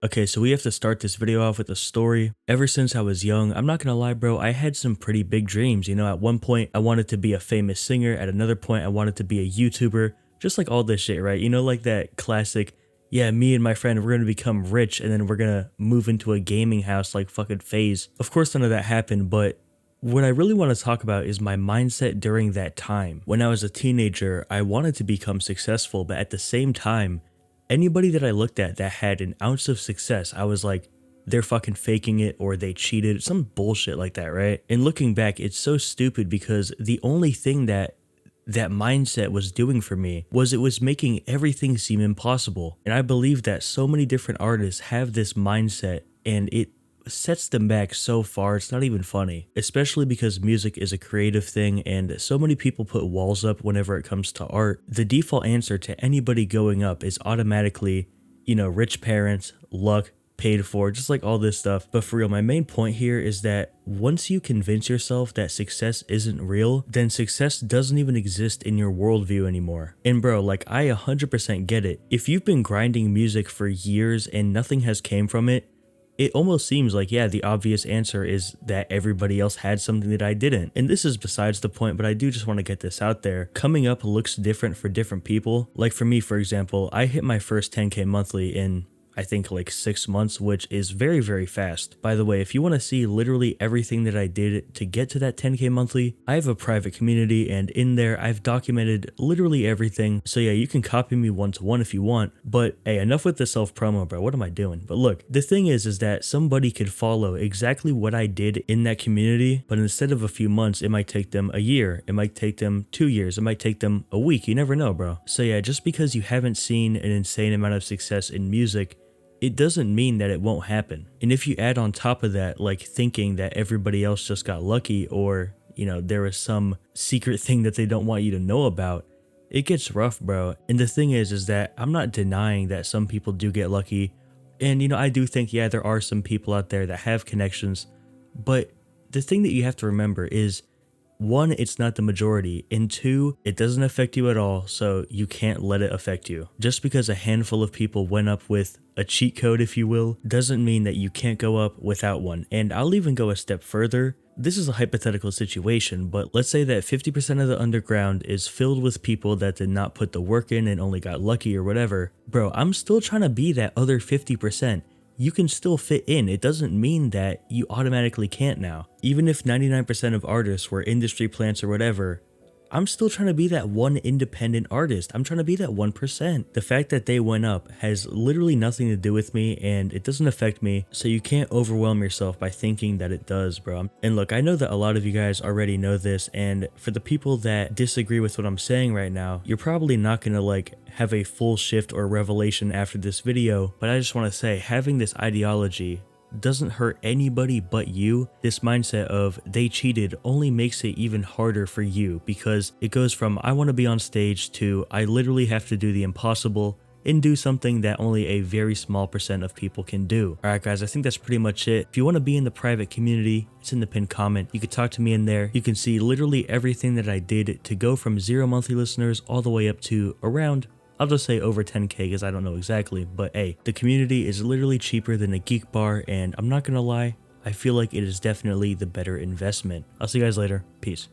Okay, so we have to start this video off with a story. Ever since I was young, I'm not gonna lie, bro, I had some pretty big dreams. You know, at one point, I wanted to be a famous singer. At another point, I wanted to be a YouTuber. Just like all this shit, right? You know, like that classic, yeah, me and my friend, we're gonna become rich and then we're gonna move into a gaming house like fucking FaZe. Of course, none of that happened, but what I really want to talk about is my mindset during that time. When I was a teenager, I wanted to become successful, but at the same time, anybody that I looked at that had an ounce of success, I was like, they're fucking faking it or they cheated, some bullshit like that, right? And looking back, it's so stupid because the only thing that mindset was doing for me was it was making everything seem impossible. And I believe that so many different artists have this mindset and it sets them back so far, it's not even funny. Especially because music is a creative thing and so many people put walls up whenever it comes to art. The default answer to anybody going up is automatically, you know, rich parents, luck, paid for, just like all this stuff. But for real, my main point here is that once you convince yourself that success isn't real, then success doesn't even exist in your worldview anymore. And bro, like I 100% get it. If you've been grinding music for years and nothing has came from it, it almost seems like, yeah, the obvious answer is that everybody else had something that I didn't. And this is besides the point, but I do just want to get this out there. Coming up looks different for different people. Like for me, for example, I hit my first 10K monthly in I think like 6 months, which is very, very fast. By the way, if you want to see literally everything that I did to get to that 10K monthly, I have a private community and in there I've documented literally everything. So yeah, you can copy me one-to-one if you want, but hey, enough with the self-promo, bro. What am I doing? But look, the thing is that somebody could follow exactly what I did in that community, but instead of a few months, it might take them a year, it might take them 2 years, it might take them a week. You never know, bro. So yeah, just because you haven't seen an insane amount of success in music, it doesn't mean that it won't happen. And if you add on top of that, like thinking that everybody else just got lucky or, you know, there is some secret thing that they don't want you to know about, it gets rough, bro. And the thing is that I'm not denying that some people do get lucky. And, you know, I do think, yeah, there are some people out there that have connections. But the thing that you have to remember is, one, it's not the majority, and two, it doesn't affect you at all, so you can't let it affect you. Just because a handful of people went up with a cheat code, if you will, doesn't mean that you can't go up without one. And I'll even go a step further. This is a hypothetical situation, but let's say that 50% of the underground is filled with people that did not put the work in and only got lucky or whatever. Bro, I'm still trying to be that other 50%. You can still fit in. It doesn't mean that you automatically can't now. Even if 99% of artists were industry plants or whatever, I'm still trying to be that one independent artist. I'm trying to be that 1%. The fact that they went up has literally nothing to do with me and it doesn't affect me. So you can't overwhelm yourself by thinking that it does, bro. And look, I know that a lot of you guys already know this, and for the people that disagree with what I'm saying right now, you're probably not gonna like have a full shift or revelation after this video, but I just want to say having this ideology doesn't hurt anybody but you. This mindset of they cheated only makes it even harder for you because it goes from I want to be on stage to I literally have to do the impossible and do something that only a very small percent of people can do. Alright guys, I think that's pretty much it. If you want to be in the private community, it's in the pinned comment. You can talk to me in there. You can see literally everything that I did to go from 0 monthly listeners all the way up to around, I'll just say over 10K because I don't know exactly, but hey, the community is literally cheaper than a geek bar, and I'm not gonna lie, I feel like it is definitely the better investment. I'll see you guys later. Peace.